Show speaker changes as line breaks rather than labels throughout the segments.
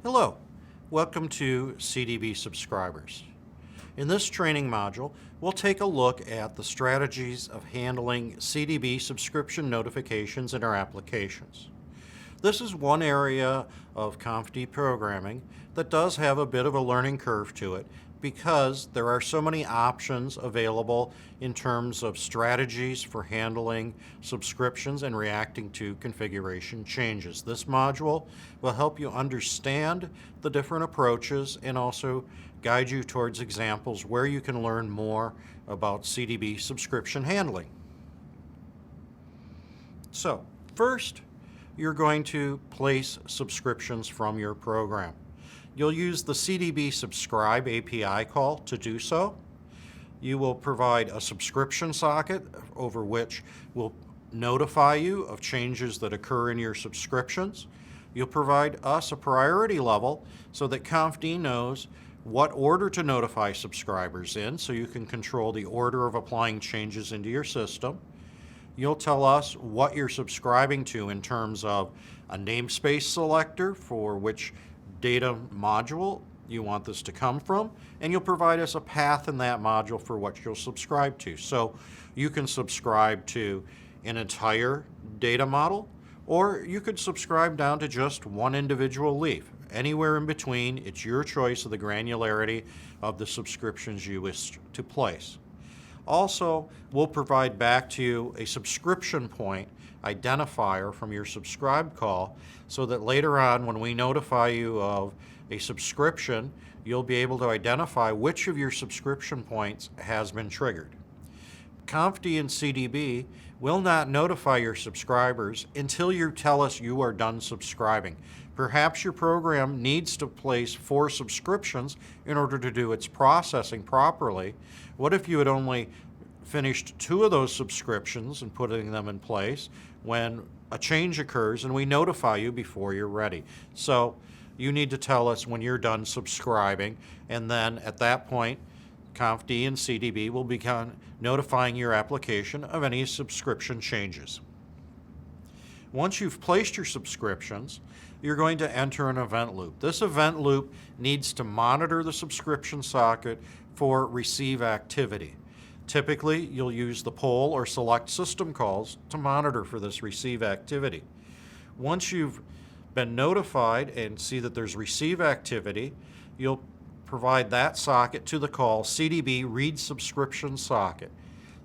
Hello, welcome to CDB subscribers. In this training module, we'll take a look at the strategies of handling CDB subscription notifications in our applications. This is one area of ConfD programming that does have a bit of a learning curve to it because there are so many options available in terms of strategies for handling subscriptions and reacting to configuration changes. This module will help you understand the different approaches and also guide you towards examples where you can learn more about CDB subscription handling. So, first, you're going to place subscriptions from your program. You'll use the CDB subscribe API call to do so. You will provide a subscription socket over which will notify you of changes that occur in your subscriptions. You'll provide us a priority level so that ConfD knows what order to notify subscribers in, so you can control the order of applying changes into your system. You'll tell us what you're subscribing to in terms of a namespace selector for which data module you want this to come from, and you'll provide us a path in that module for what you'll subscribe to. So you can subscribe to an entire data model, or you could subscribe down to just one individual leaf. Anywhere in between, it's your choice of the granularity of the subscriptions you wish to place. Also, we'll provide back to you a subscription point identifier from your subscribe call so that later on when we notify you of a subscription, you'll be able to identify which of your subscription points has been triggered. ConfD and CDB will not notify your subscribers until you tell us you are done subscribing. Perhaps your program needs to place 4 subscriptions in order to do its processing properly. What if you had only finished 2 of those subscriptions and putting them in place when a change occurs and we notify you before you're ready? So you need to tell us when you're done subscribing, and then at that point ConfD and CDB will begin notifying your application of any subscription changes. Once you've placed your subscriptions, you're going to enter an event loop. This event loop needs to monitor the subscription socket for receive activity. Typically, you'll use the poll or select system calls to monitor for this receive activity. Once you've been notified and see that there's receive activity, you'll provide that socket to the call CDB read subscription socket.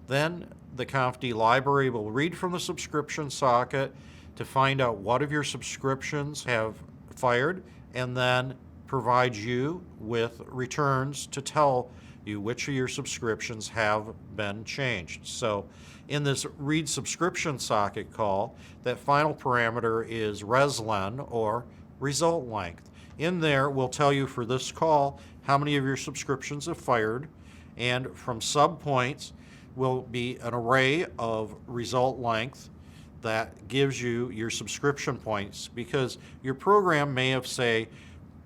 Then the ConfD library will read from the subscription socket to find out what of your subscriptions have fired, and then provide you with returns to tell you which of your subscriptions have been changed. So in this read subscription socket call, that final parameter is reslen, or result length. In there, we'll tell you for this call how many of your subscriptions have fired, and from subpoints will be an array of result length that gives you your subscription points, because your program may have, say,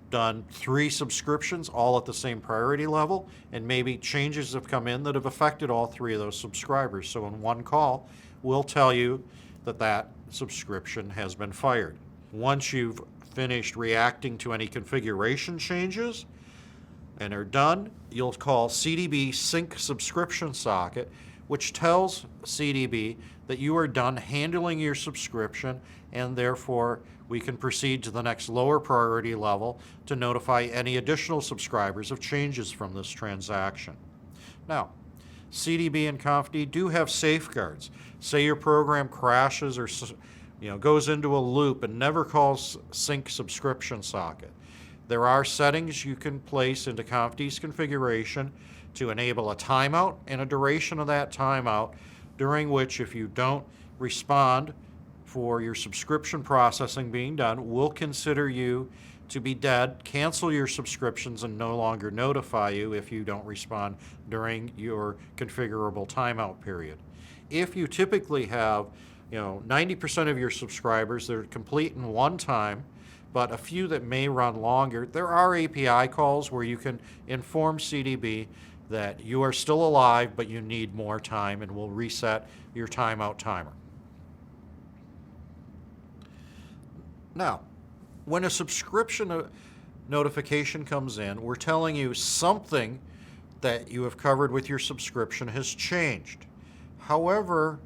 done 3 subscriptions all at the same priority level, and maybe changes have come in that have affected all 3 of those subscribers. So in one call, we'll tell you that that subscription has been fired. Once you've finished reacting to any configuration changes and are done, you'll call CDB sync subscription socket, which tells CDB that you are done handling your subscription, and therefore we can proceed to the next lower priority level to notify any additional subscribers of changes from this transaction. Now, CDB and ConfD do have safeguards. Say your program crashes or goes into a loop and never calls sync subscription socket. There are settings you can place into ConfD's configuration to enable a timeout and a duration of that timeout, during which if you don't respond for your subscription processing being done, we'll consider you to be dead, cancel your subscriptions, and no longer notify you if you don't respond during your configurable timeout period. If you typically have 90% of your subscribers that are complete in one time, but a few that may run longer, there are API calls where you can inform CDB that you are still alive but you need more time, and we'll reset your timeout timer. Now, when a subscription notification comes in, we're telling you something that you have covered with your subscription has changed. However,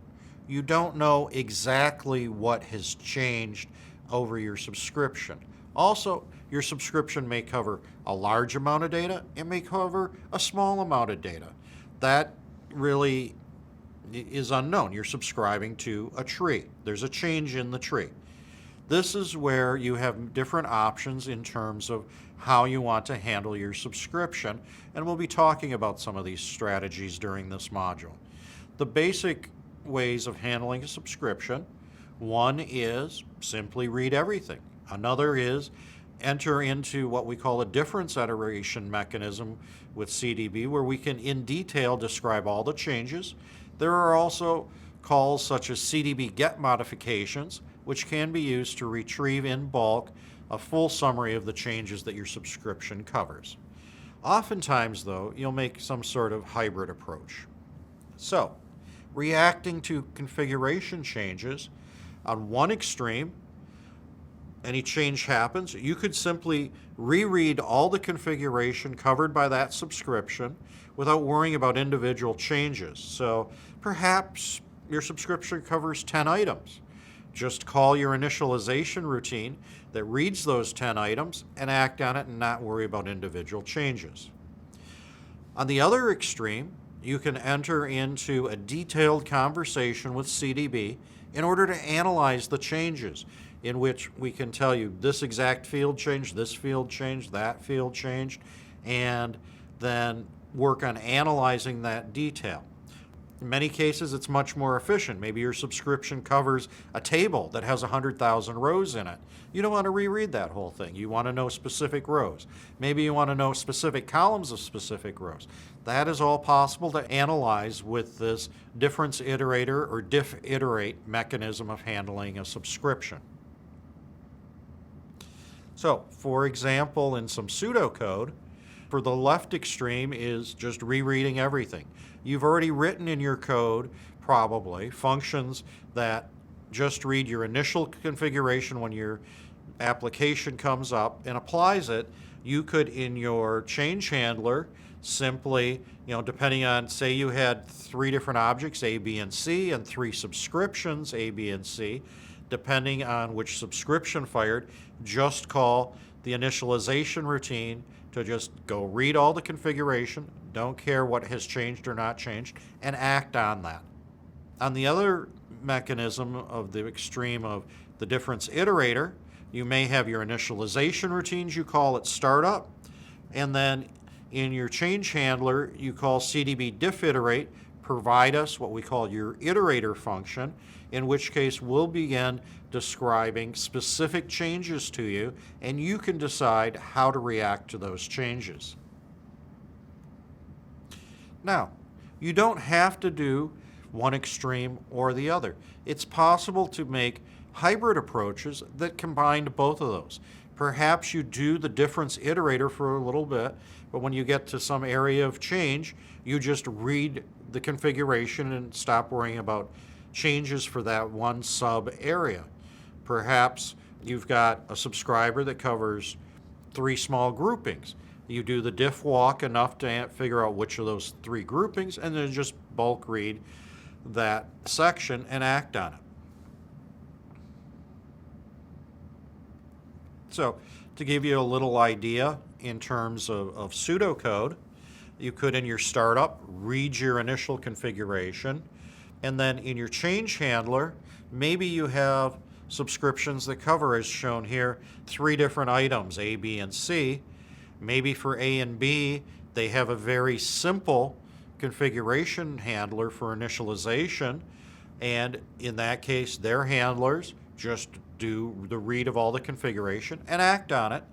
you don't know exactly what has changed over your subscription. Also, your subscription may cover a large amount of data, it may cover a small amount of data. That really is unknown. You're subscribing to a tree. There's a change in the tree. This is where you have different options in terms of how you want to handle your subscription, and we'll be talking about some of these strategies during this module. The basic ways of handling a subscription, one is simply read everything. Another is enter into what we call a difference iteration mechanism with CDB, where we can in detail describe all the changes. There are also calls such as CDB get modifications, which can be used to retrieve in bulk a full summary of the changes that your subscription covers. Oftentimes, though, you'll make some sort of hybrid approach. So, reacting to configuration changes, on one extreme, any change happens, you could simply reread all the configuration covered by that subscription without worrying about individual changes. So perhaps your subscription covers 10 items. Just call your initialization routine that reads those 10 items and act on it and not worry about individual changes. On the other extreme, you can enter into a detailed conversation with CDB in order to analyze the changes, in which we can tell you this exact field changed, this field changed, that field changed, and then work on analyzing that detail. In many cases, it's much more efficient. Maybe your subscription covers a table that has 100,000 rows in it. You don't want to reread that whole thing. You want to know specific rows. Maybe you want to know specific columns of specific rows. That is all possible to analyze with this difference iterator or diff iterate mechanism of handling a subscription. So, for example, in some pseudocode, for the left extreme is just rereading everything. You've already written in your code, probably, functions that just read your initial configuration when your application comes up and applies it. You could, in your change handler, simply, depending on, say you had 3 different objects, A, B, and C, and 3 subscriptions, A, B, and C, depending on which subscription fired, just call the initialization routine to just go read all the configuration, don't care what has changed or not changed, and act on that. On the other mechanism of the extreme of the difference iterator, you may have your initialization routines, you call it startup, and then in your change handler, you call CDB diff iterate, provide us what we call your iterator function, in which case we'll begin describing specific changes to you, and you can decide how to react to those changes. Now, you don't have to do one extreme or the other. It's possible to make hybrid approaches that combine both of those. Perhaps you do the difference iterator for a little bit, but when you get to some area of change, you just read the configuration and stop worrying about changes for that one sub area. Perhaps you've got a subscriber that covers 3 small groupings. You do the diff walk enough to figure out which of those 3 groupings, and then just bulk read that section and act on it. So, to give you a little idea in terms of pseudocode, you could, in your startup, read your initial configuration, and then in your change handler, maybe you have subscriptions that cover, as shown here, 3 different items, A, B, and C. Maybe for A and B, they have a very simple configuration handler for initialization, and in that case, their handlers just do the read of all the configuration and act on it.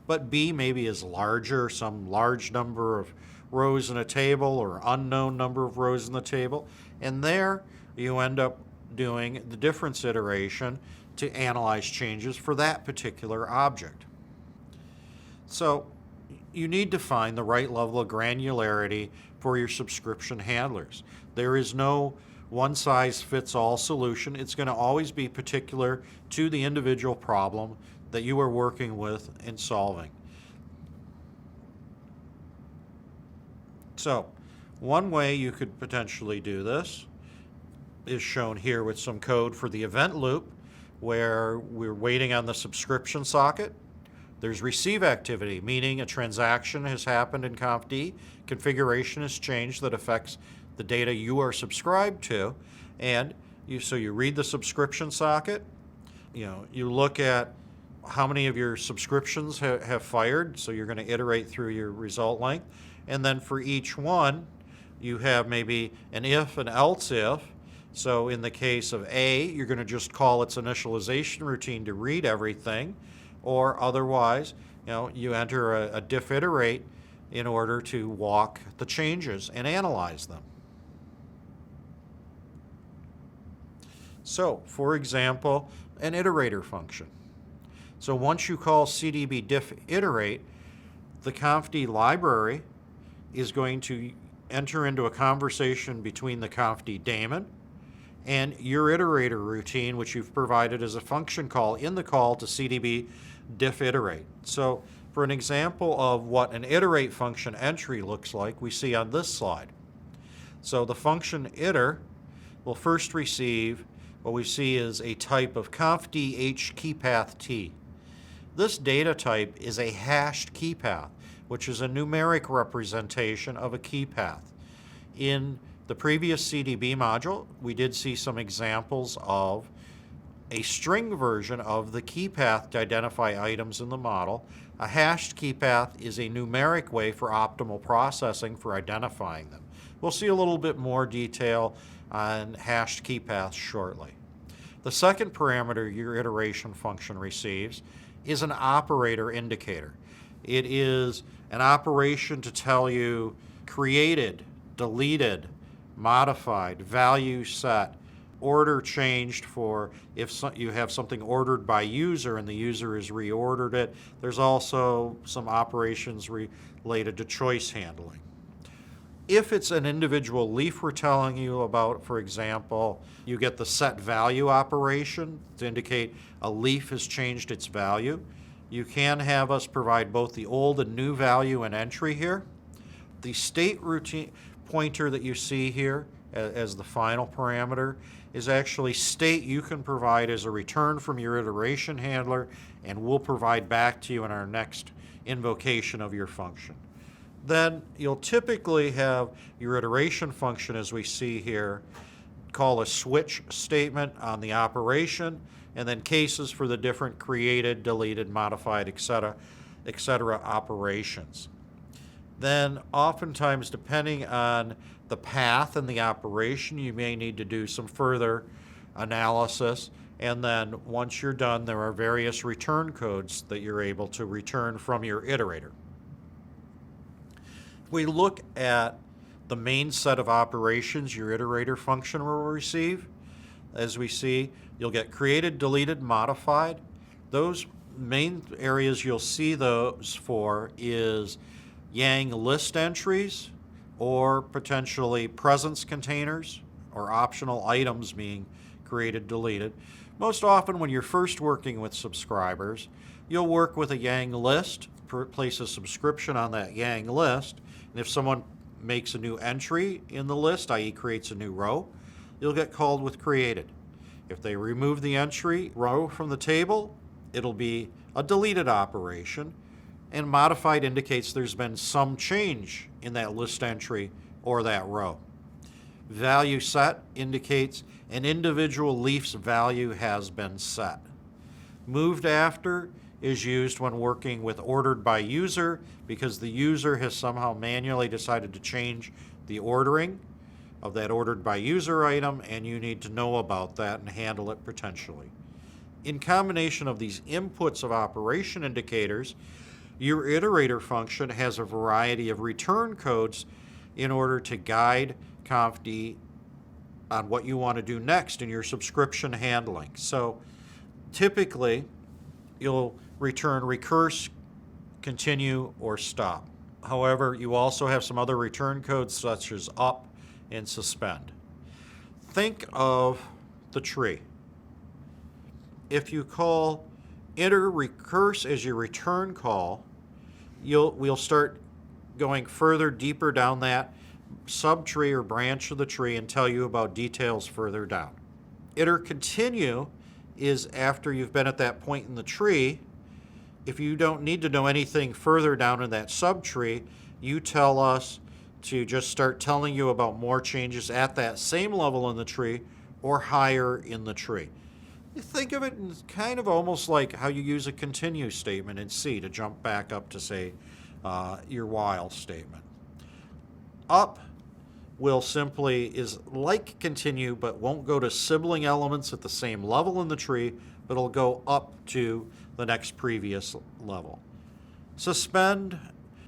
But B maybe is larger, some large number of rows in a table or unknown number of rows in the table, and there you end up doing the difference iteration to analyze changes for that particular object. So you need to find the right level of granularity for your subscription handlers. There is no one-size-fits-all solution. It's going to always be particular to the individual problem that you are working with and solving. So one way you could potentially do this is shown here with some code for the event loop, where we're waiting on the subscription socket. There's receive activity, meaning a transaction has happened in ConfD, configuration has changed that affects the data you are subscribed to, and so you read the subscription socket, you look at how many of your subscriptions have fired, so you're going to iterate through your result length, and then for each one, you have maybe an if and else if. So in the case of A, you're going to just call its initialization routine to read everything, or otherwise, you enter a diff iterate in order to walk the changes and analyze them. So, for example, an iterator function. So once you call CDB diff iterate, the ConfD library is going to enter into a conversation between the ConfD daemon and your iterator routine, which you've provided as a function call in the call to CDB diff iterate. So for an example of what an iterate function entry looks like, we see on this slide. So the function iter will first receive what we see is a type of ConfD hkeypath t. This data type is a hashed keypath, which is a numeric representation of a keypath. In the previous CDB module, we did see some examples of a string version of the keypath to identify items in the model. A hashed keypath is a numeric way for optimal processing for identifying them. We'll see a little bit more detail on hashed keypaths shortly. The second parameter your iteration function receives is an operator indicator. It is an operation to tell you created, deleted, modified, value set, order changed for if you have something ordered by user and the user has reordered it. There's also some operations related to choice handling. If it's an individual leaf we're telling you about, for example, you get the set value operation to indicate a leaf has changed its value. You can have us provide both the old and new value and entry here. The state routine pointer that you see here as the final parameter is actually state you can provide as a return from your iteration handler, and we'll provide back to you in our next invocation of your function. Then you'll typically have your iteration function, as we see here, call a switch statement on the operation, and then cases for the different created, deleted, modified, etc., operations. Then oftentimes, depending on the path and the operation, you may need to do some further analysis, and then once you're done, there are various return codes that you're able to return from your iterator. We look at the main set of operations your iterator function will receive. As we see, you'll get created, deleted, modified. Those main areas you'll see those for is Yang list entries, or potentially presence containers, or optional items being created, deleted. Most often when you're first working with subscribers, you'll work with a Yang list, place a subscription on that Yang list, and if someone makes a new entry in the list, i.e. creates a new row, you'll get called with created. If they remove the entry row from the table, it'll be a deleted operation, and modified indicates there's been some change in that list entry or that row. Value set indicates an individual leaf's value has been set. Moved after is used when working with ordered by user, because the user has somehow manually decided to change the ordering of that ordered by user item, and you need to know about that and handle it potentially. In combination of these inputs of operation indicators, your iterator function has a variety of return codes in order to guide ConfD on what you want to do next in your subscription handling. So typically, you'll return recurse, continue, or stop. However, you also have some other return codes such as up and suspend. Think of the tree. If you call iter recurse as your return call, we'll start going further, deeper down that subtree or branch of the tree and tell you about details further down. Iter continue is after you've been at that point in the tree. If you don't need to know anything further down in that subtree, you tell us to just start telling you about more changes at that same level in the tree or higher in the tree. You think of it as kind of almost like how you use a continue statement in C to jump back up to, say, your while statement. Up will simply is like continue, but won't go to sibling elements at the same level in the tree, but it'll go up to the next previous level. Suspend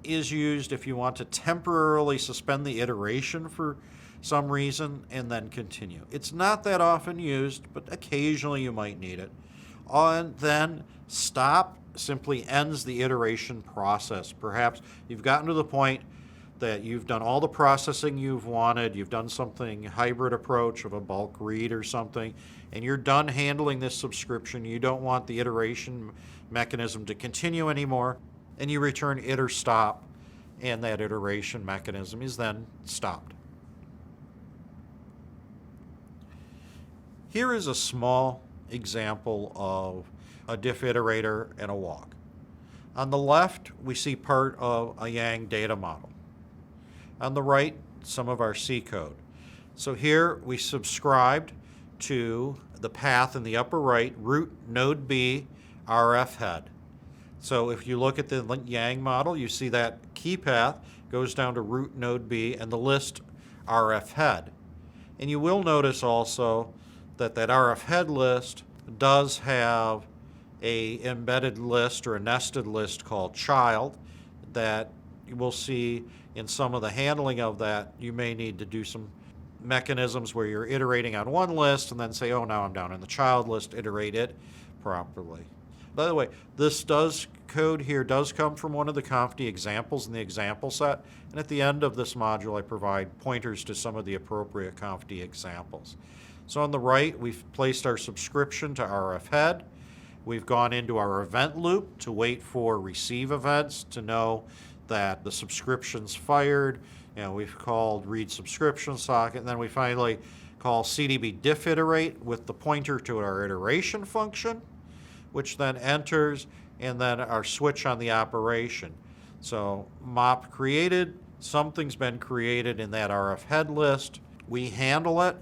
is used if you want to temporarily suspend the iteration for some reason and then continue. It's not that often used, but occasionally you might need it. And then stop simply ends the iteration process. Perhaps you've gotten to the point that you've done all the processing you've wanted, you've done something hybrid approach of a bulk read or something, and you're done handling this subscription. You don't want the iteration mechanism to continue anymore, and you return iter stop, and that iteration mechanism is then stopped. Here is a small example of a diff iterator and a walk. On the left, we see part of a Yang data model. On the right, some of our C code. So here we subscribed to the path in the upper right, root node B RF head. So if you look at the Yang model, you see that key path goes down to root node B and the list RF head. And you will notice also that that RF head list does have a embedded list or a nested list called child that you will see in some of the handling of that. You may need to do some mechanisms where you're iterating on one list and then say, oh, now I'm down in the child list, iterate it properly. By the way, this code here does come from one of the ConfD examples in the example set, and at the end of this module I provide pointers to some of the appropriate ConfD examples. So on the right, we've placed our subscription to RF head. We've gone into our event loop to wait for receive events to know that the subscription's fired. We've called read subscription socket, and then we finally call CDB diff iterate with the pointer to our iteration function, which then enters, and then our switch on the operation. So mop created, something's been created in that RF head list. We handle it.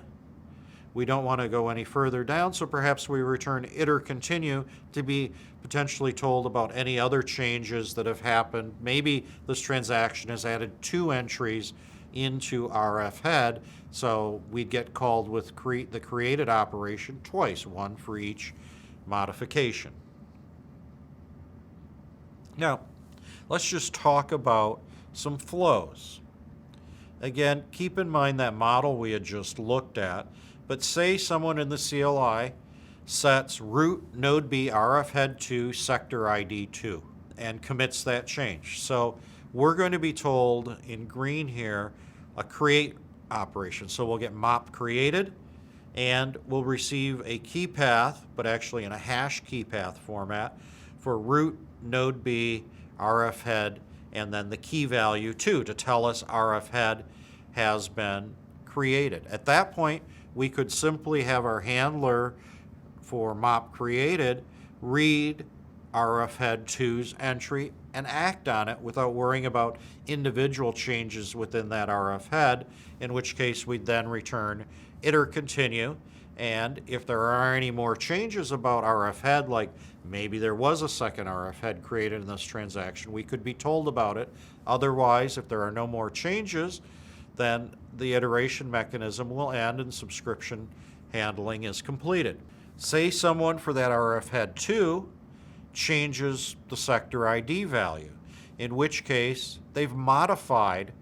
We don't want to go any further down, so perhaps we return iter continue to be potentially told about any other changes that have happened. Maybe this transaction has added 2 entries into RF head, so we'd get called with the created operation twice, one for each modification. Now, let's just talk about some flows. Again, keep in mind that model we had just looked at, but say someone in the CLI sets root node B RF head 2 sector ID 2 and commits that change. So we're going to be told in green here a create operation. So we'll get mop created and we'll receive a key path, but actually in a hash key path format for root node B RF head and then the key value 2 to tell us RF head has been created. At that point, we could simply have our handler for mop created read RF head 2's entry and act on it without worrying about individual changes within that RF head, in which case we'd then return iter continue, and if there are any more changes about RF head, like maybe there was a second RF head created in this transaction, we could be told about it. Otherwise, if there are no more changes, then the iteration mechanism will end and subscription handling is completed. Say someone for that RF head 2 changes the sector ID value, in which case they've modified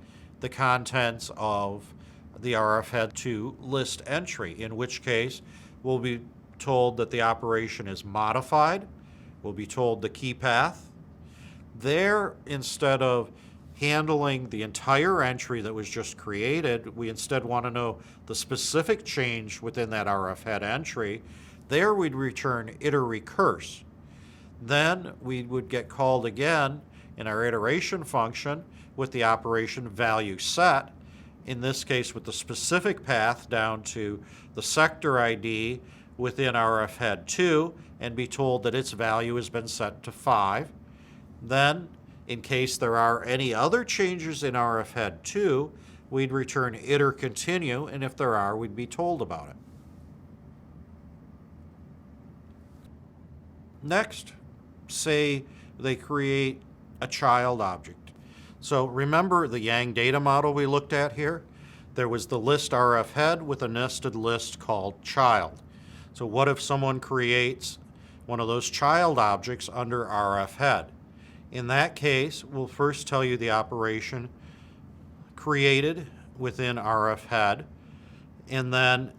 the contents of the RF head 2 list entry, in which case we'll be told that the operation is modified, we'll be told the key path. There, instead of handling the entire entry that was just created, we instead want to know the specific change within that RF head entry. There we'd return iter recurse. Then we would get called again in our iteration function with the operation value set, in this case with the specific path down to the sector ID within RF head 2 and be told that its value has been set to 5. Then, in case there are any other changes in RF head 2, we'd return iter continue, and if there are, we'd be told about it. Next, say they create a child object. So remember the Yang data model we looked at here? There was the list RF head with a nested list called child. So what if someone creates one of those child objects under RF head? In that case, we'll first tell you the operation created within RF head, and then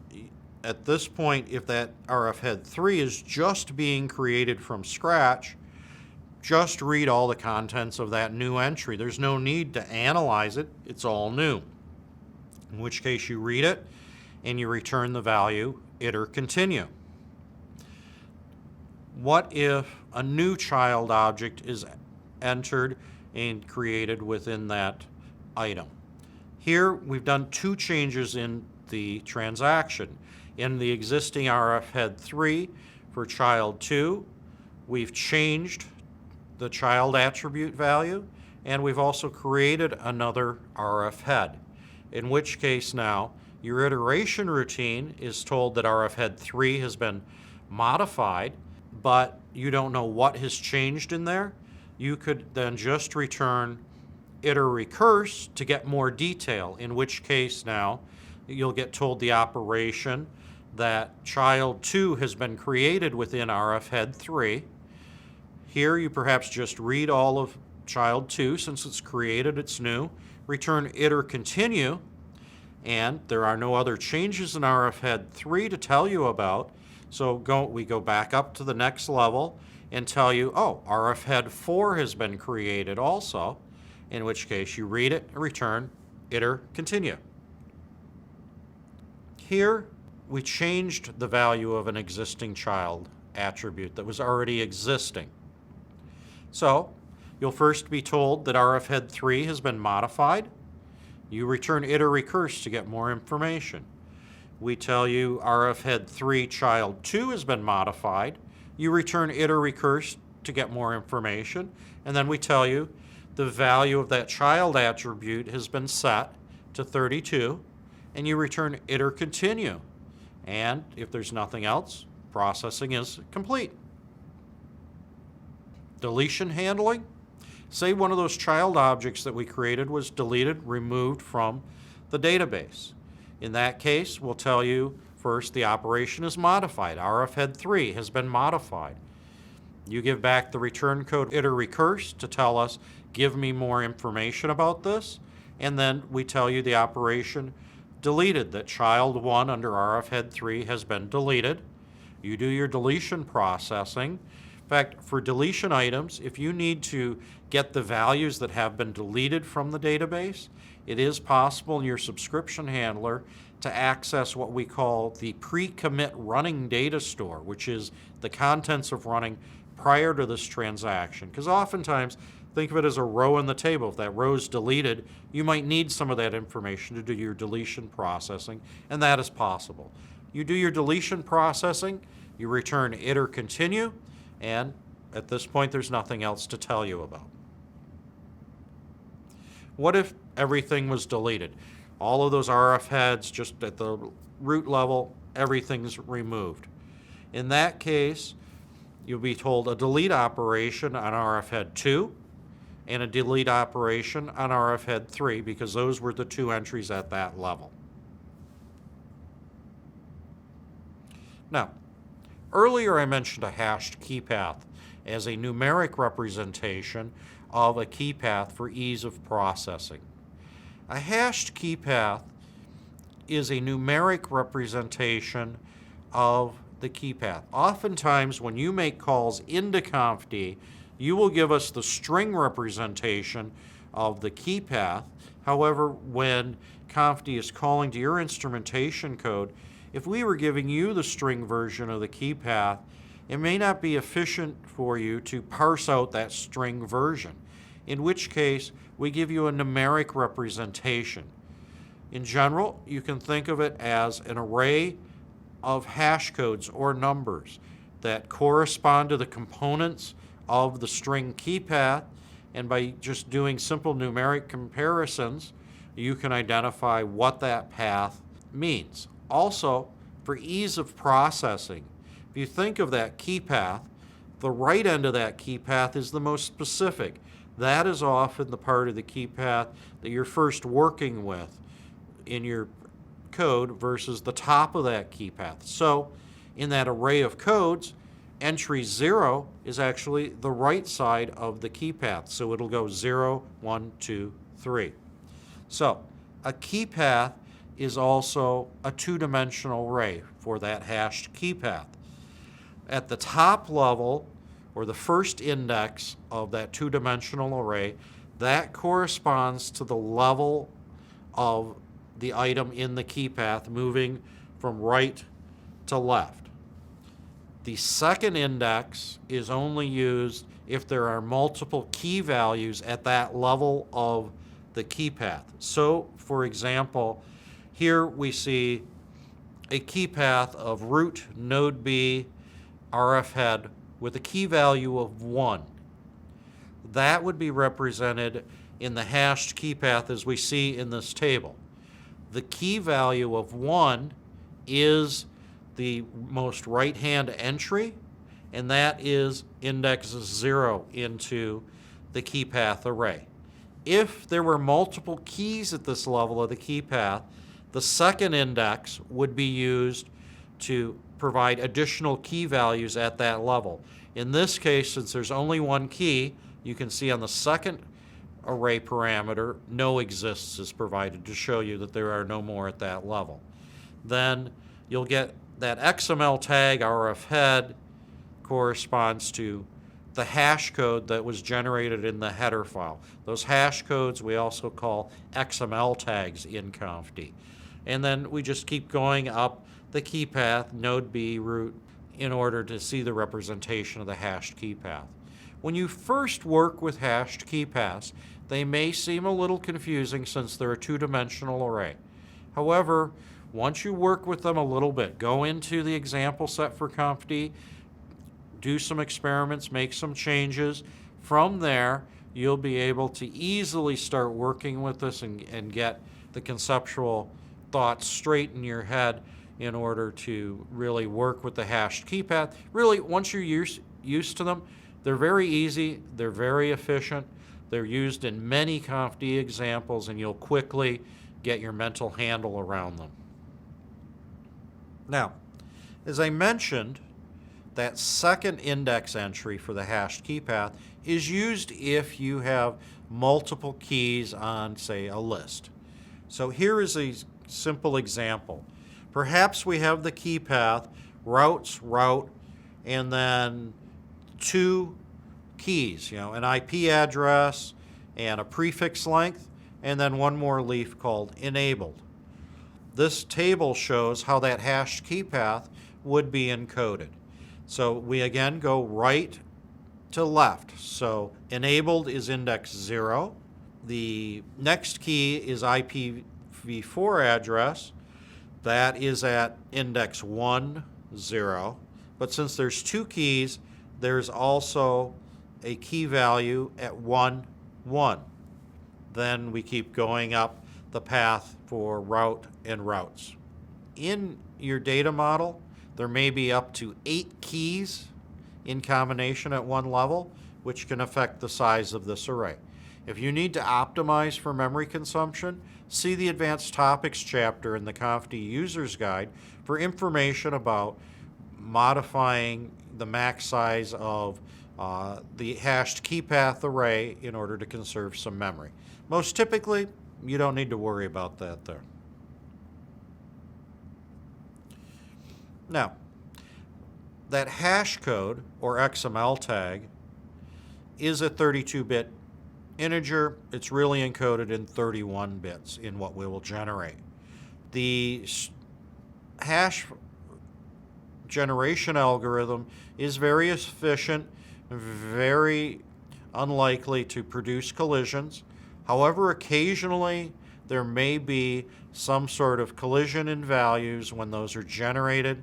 at this point, if that RF head 3 is just being created from scratch, just read all the contents of that new entry. There's no need to analyze it. It's all new. In which case you read it and you return the value iter continue. What if a new child object is entered and created within that item? Here we've done two changes in the transaction. In the existing RF head 3 for child 2, we've changed the child attribute value, and we've also created another RF head, in which case now your iteration routine is told that RF head 3 has been modified, but you don't know what has changed in there. You could then just return iter recurse to get more detail, in which case now you'll get told the operation that child 2 has been created within RF head 3. Here you perhaps just read all of child 2 since it's created, it's new, return iter continue, and there are no other changes in RF head 3 to tell you about, so we go back up to the next level and tell you, oh, RF head 4 has been created also, in which case you read it and return iter continue. Here we changed the value of an existing child attribute that was already existing. So you'll first be told that RF head 3 has been modified. You return iter recurse to get more information. We tell you RF head 3 child 2 has been modified. You return iter recurse to get more information. And then we tell you the value of that child attribute has been set to 32, and you return iter continue. And if there's nothing else, processing is complete. Deletion handling. Say one of those child objects that we created was deleted, removed from the database. In that case, we'll tell you first the operation is modified. RF head 3 has been modified. You give back the return code iter recurse to tell us, give me more information about this, and then we tell you the operation deleted, that child 1 under RF head 3 has been deleted. You do your deletion processing. In fact, for deletion items, if you need to get the values that have been deleted from the database, it is possible in your subscription handler to access what we call the pre-commit running data store, which is the contents of running prior to this transaction. Because oftentimes, think of it as a row in the table. If that row is deleted, you might need some of that information to do your deletion processing, and that is possible. You do your deletion processing, you return iter continue, and at this point there's nothing else to tell you about. What if everything was deleted? All of those RF heads, just at the root level, everything's removed. In that case, you'll be told a delete operation on RF head 2 and a delete operation on RF head 3, because those were the two entries at that level. Now, earlier I mentioned a hashed keypath as a numeric representation of a keypath for ease of processing. A hashed keypath is a numeric representation of the keypath. Oftentimes, when you make calls into ConfD, you will give us the string representation of the keypath. However, when ConfD is calling to your instrumentation code, if we were giving you the string version of the keypath, it may not be efficient for you to parse out that string version. in which case we give you a numeric representation. In general, you can think of it as an array of hash codes or numbers that correspond to the components of the string key path, and by just doing simple numeric comparisons, you can identify what that path means. Also, for ease of processing, if you think of that key path, the right end of that key path is the most specific. That is often the part of the key path that you're first working with in your code versus the top of that key path. So in that array of codes, entry 0 is actually the right side of the key path. So it'll go 0, 1, 2, 3. So a key path is also a two-dimensional array for that hashed key path. At the top level, or the first index of that two-dimensional array, that corresponds to the level of the item in the key path moving from right to left. The second index is only used if there are multiple key values at that level of the key path. So, for example, here we see a key path of root node B RF head with a key value of 1. That would be represented in the hashed key path as we see in this table. The key value of 1 is the most right-hand entry, and that is index 0 into the key path array. If there were multiple keys at this level of the key path, the second index would be used to provide additional key values at that level. In this case, since there's only one key, you can see on the second array parameter, no exists is provided to show you that there are no more at that level. Then you'll get that XMLTAG RF head corresponds to the hash code that was generated in the header file. Those hash codes we also call XML tags in ConfD. And then we just keep going up the key path, node B, root, in order to see the representation of the hashed key path. When you first work with hashed key paths, they may seem a little confusing since they're a two-dimensional array. However, once you work with them a little bit, go into the example set for ConfD, do some experiments, make some changes. From there, you'll be able to easily start working with this and get the conceptual thoughts straight in your head in order to really work with the hashed key path. Really, once you're used to them, they're very easy, they're very efficient, they're used in many ConfD examples, and you'll quickly get your mental handle around them. Now, as I mentioned, that second index entry for the hashed key path is used if you have multiple keys on, say, a list. So here is a simple example. Perhaps we have the key path, routes, route, and then two keys, an IP address and a prefix length, and then one more leaf called enabled. This table shows how that hashed key path would be encoded. So we again go right to left. So enabled is index 0. The next key is IPv4 address. That is at index 1, 0. But since there's two keys, there's also a key value at 1, 1. Then we keep going up the path for route and routes. In your data model, there may be up to 8 keys in combination at one level, which can affect the size of this array. If you need to optimize for memory consumption, see the Advanced Topics chapter in the ConfD User's Guide for information about modifying the max size of the hashed key path array in order to conserve some memory. Most typically, you don't need to worry about that there. Now, that hash code, or XML tag, is a 32-bit integer. It's really encoded in 31 bits in what we will generate. The hash generation algorithm is very efficient, very unlikely to produce collisions. However, occasionally there may be some sort of collision in values when those are generated.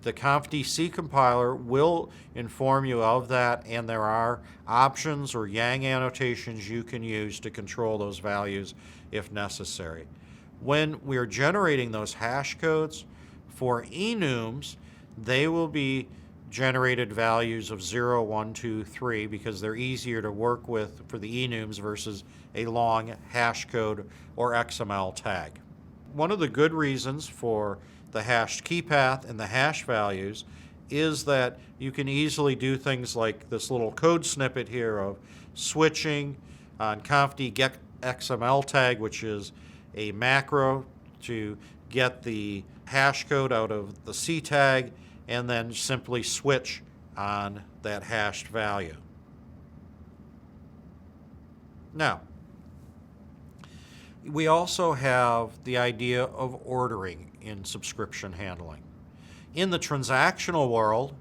The ConfD C compiler will inform you of that, and there are options or Yang annotations you can use to control those values if necessary. When we're generating those hash codes for enums, they will be generated values of 0, 1, 2, 3 because they're easier to work with for the enums versus a long hash code or XML tag. One of the good reasons for the hashed key path and the hash values is that you can easily do things like this little code snippet here of switching on ConfD get XMLTAG, which is a macro to get the hash code out of the C tag and then simply switch on that hashed value. Now, we also have the idea of ordering in subscription handling. In the transactional world,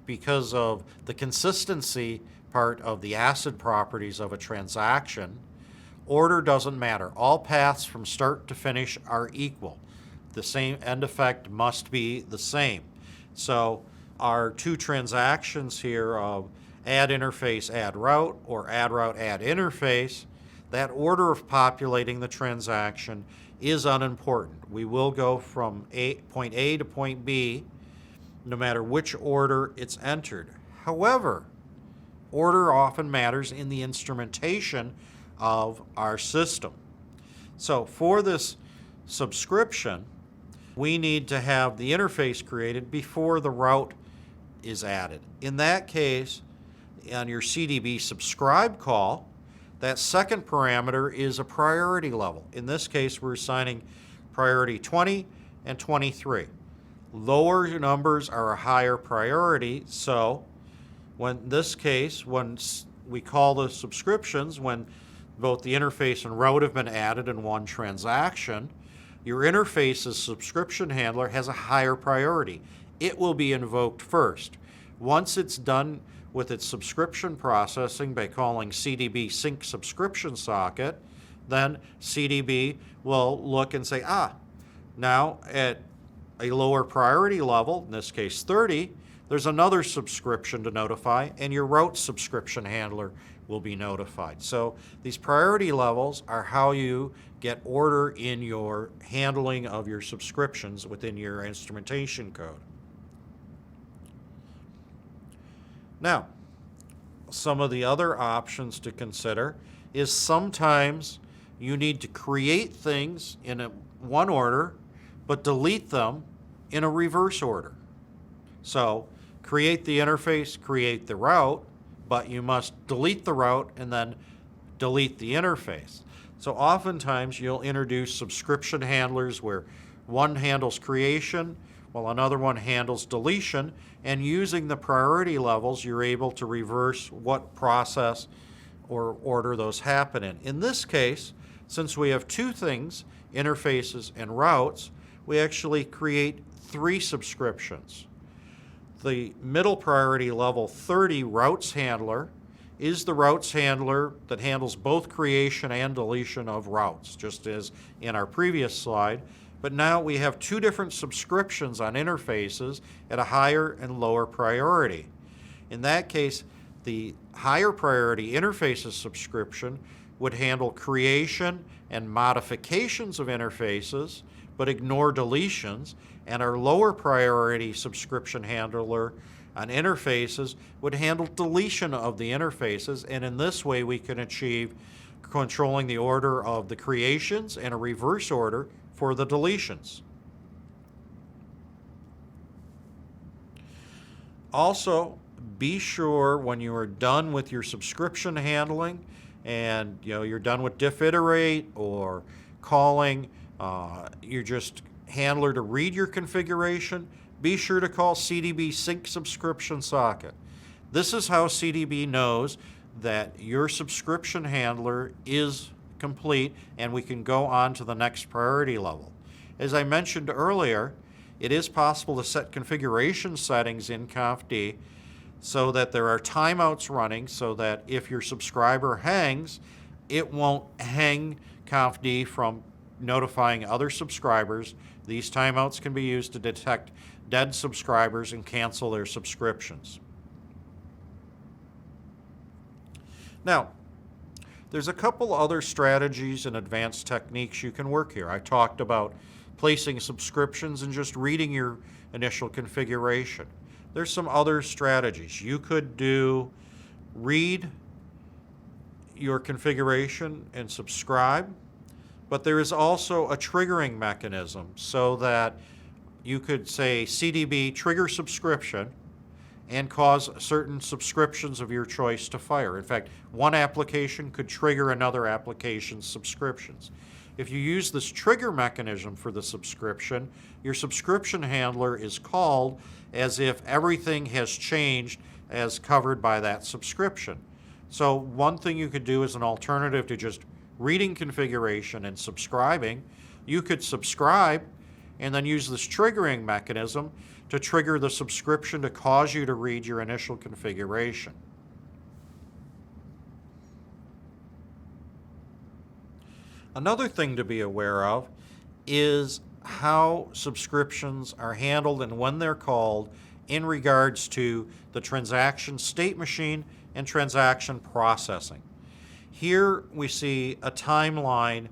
because of the consistency part of the ACID properties of a transaction, order doesn't matter. All paths from start to finish are equal. The same end effect must be the same. So our two transactions here of add interface, add route, or add route, add interface, that order of populating the transaction is unimportant. We will go from point A to point B no matter which order it's entered. However, order often matters in the instrumentation of our system. So for this subscription, we need to have the interface created before the route is added. In that case, on your CDB subscribe call, that second parameter is a priority level. In this case, we're assigning priority 20 and 23. Lower numbers are a higher priority, so when this case, when we call the subscriptions, when both the interface and route have been added in one transaction, your interface's subscription handler has a higher priority. It will be invoked first. Once it's done with its subscription processing by calling CDB sync subscription socket, then CDB will look and say, now at a lower priority level, in this case 30, there's another subscription to notify, and your route subscription handler will be notified. So these priority levels are how you get order in your handling of your subscriptions within your instrumentation code. Now, some of the other options to consider is sometimes you need to create things in one order, but delete them in a reverse order. So create the interface, create the route, but you must delete the route and then delete the interface. So oftentimes you'll introduce subscription handlers where one handles creation while another one handles deletion, and using the priority levels, you're able to reverse what process or order those happen in. In this case, since we have two things, interfaces and routes, we actually create 3 subscriptions. The middle priority level 30 routes handler is the routes handler that handles both creation and deletion of routes, just as in our previous slide. But now we have 2 different subscriptions on interfaces at a higher and lower priority. In that case, the higher priority interfaces subscription would handle creation and modifications of interfaces, but ignore deletions, and our lower priority subscription handler on interfaces would handle deletion of the interfaces, and in this way we can achieve controlling the order of the creations and a reverse order for the deletions. Also, be sure when you are done with your subscription handling and you're done with diff iterate or calling your just handler to read your configuration, be sure to call CDB sync subscription socket. This is how CDB knows that your subscription handler is complete and we can go on to the next priority level. As I mentioned earlier, it is possible to set configuration settings in ConfD so that there are timeouts running so that if your subscriber hangs, it won't hang ConfD from notifying other subscribers. These timeouts can be used to detect dead subscribers and cancel their subscriptions. Now, there's a couple other strategies and advanced techniques you can work here. I talked about placing subscriptions and just reading your initial configuration. There's some other strategies. You could do read your configuration and subscribe, but there is also a triggering mechanism so that you could say CDB trigger subscription and cause certain subscriptions of your choice to fire. In fact, one application could trigger another application's subscriptions. If you use this trigger mechanism for the subscription, your subscription handler is called as if everything has changed as covered by that subscription. So one thing you could do as an alternative to just reading configuration and subscribing, you could subscribe and then use this triggering mechanism to trigger the subscription to cause you to read your initial configuration. Another thing to be aware of is how subscriptions are handled and when they're called in regards to the transaction state machine and transaction processing. Here we see a timeline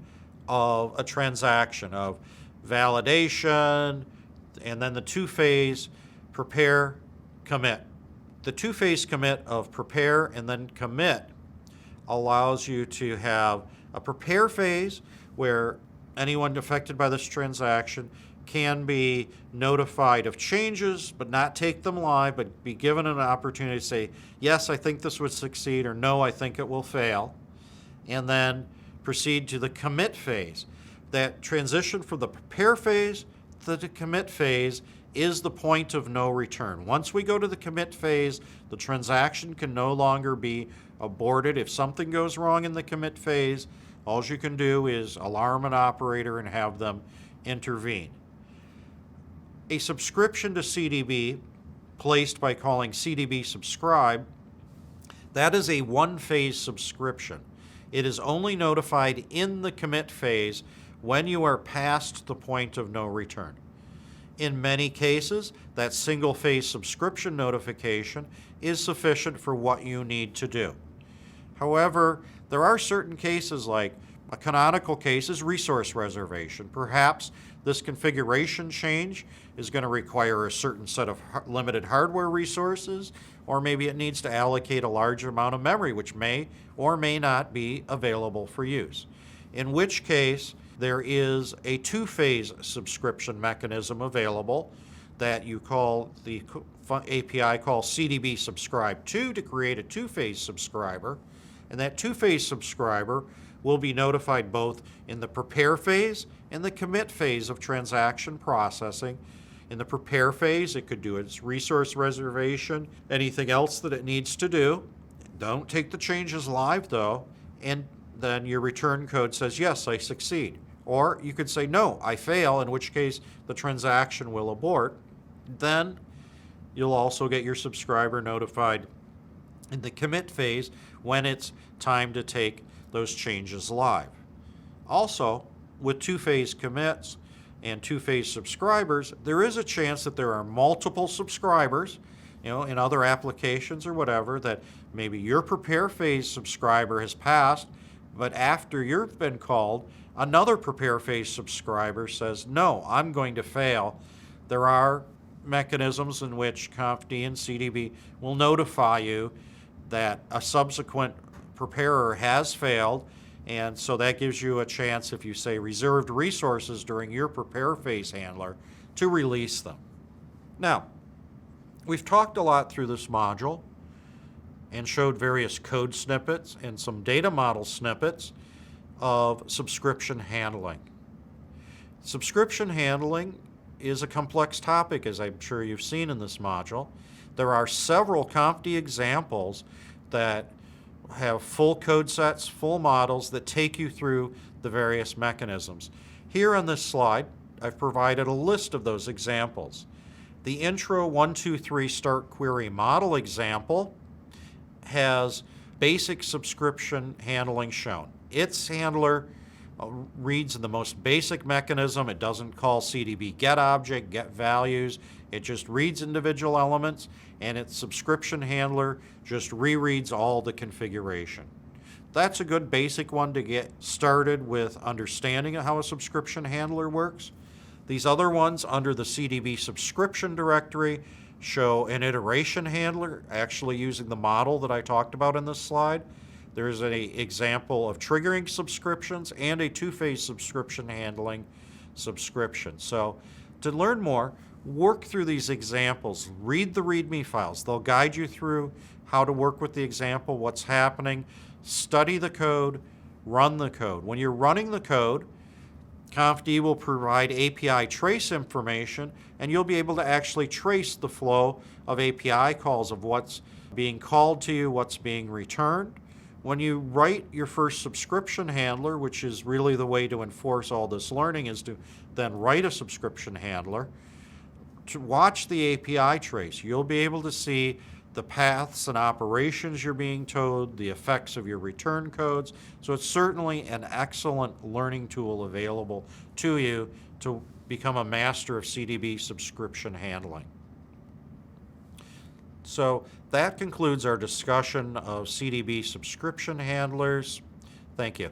of a transaction of validation and then the two-phase prepare, commit. The two-phase commit of prepare and then commit allows you to have a prepare phase where anyone affected by this transaction can be notified of changes but not take them live, but be given an opportunity to say, yes, I think this would succeed, or no, I think it will fail, and then proceed to the commit phase. That transition from the prepare phase to the commit phase is the point of no return. Once we go to the commit phase, the transaction can no longer be aborted. If something goes wrong in the commit phase, all you can do is alarm an operator and have them intervene. A subscription to CDB placed by calling CDB subscribe, that is a one-phase subscription. It is only notified in the commit phase when you are past the point of no return. In many cases, that single-phase subscription notification is sufficient for what you need to do. However, there are certain cases, like a canonical case is resource reservation. Perhaps this configuration change is going to require a certain set of limited hardware resources, or maybe it needs to allocate a large amount of memory, which may or may not be available for use. In which case, there is a two-phase subscription mechanism available that you call the API call CDB subscribe to create a two-phase subscriber. And that two-phase subscriber will be notified both in the prepare phase and the commit phase of transaction processing. In the prepare phase, it could do its resource reservation, anything else that it needs to do. Don't take the changes live, though, and then your return code says, yes, I succeed. Or you could say, no, I fail, in which case the transaction will abort. Then you'll also get your subscriber notified in the commit phase when it's time to take those changes live. Also, with two-phase commits and two-phase subscribers, there is a chance that there are multiple subscribers, in other applications or whatever, that maybe your prepare phase subscriber has passed, but after you've been called, another prepare phase subscriber says, no, I'm going to fail. There are mechanisms in which ConfD and CDB will notify you that a subsequent preparer has failed, and so that gives you a chance, if you say reserved resources during your prepare phase handler, to release them. Now, we've talked a lot through this module and showed various code snippets and some data model snippets of subscription handling. Subscription handling is a complex topic, as I'm sure you've seen in this module. There are several ConfD examples that have full code sets, full models that take you through the various mechanisms. Here on this slide, I've provided a list of those examples. The intro 1, 2, 3 start query model example has basic subscription handling shown. Its handler reads in the most basic mechanism. It doesn't call CDB get object, get values. It just reads individual elements, and its subscription handler just rereads all the configuration. That's a good basic one to get started with understanding of how a subscription handler works. These other ones under the CDB subscription directory show an iteration handler, actually using the model that I talked about in this slide. There's an example of triggering subscriptions and a two-phase subscription handling subscription. So to learn more, work through these examples, read the README files. They'll guide you through how to work with the example, what's happening, study the code, run the code. When you're running the code, ConfD will provide API trace information, and you'll be able to actually trace the flow of API calls of what's being called to you, what's being returned. When you write your first subscription handler, which is really the way to enforce all this learning, is to then write a subscription handler. To watch the API trace, you'll be able to see the paths and operations you're being told, the effects of your return codes. So it's certainly an excellent learning tool available to you to become a master of CDB subscription handling. So that concludes our discussion of CDB subscription handlers. Thank you.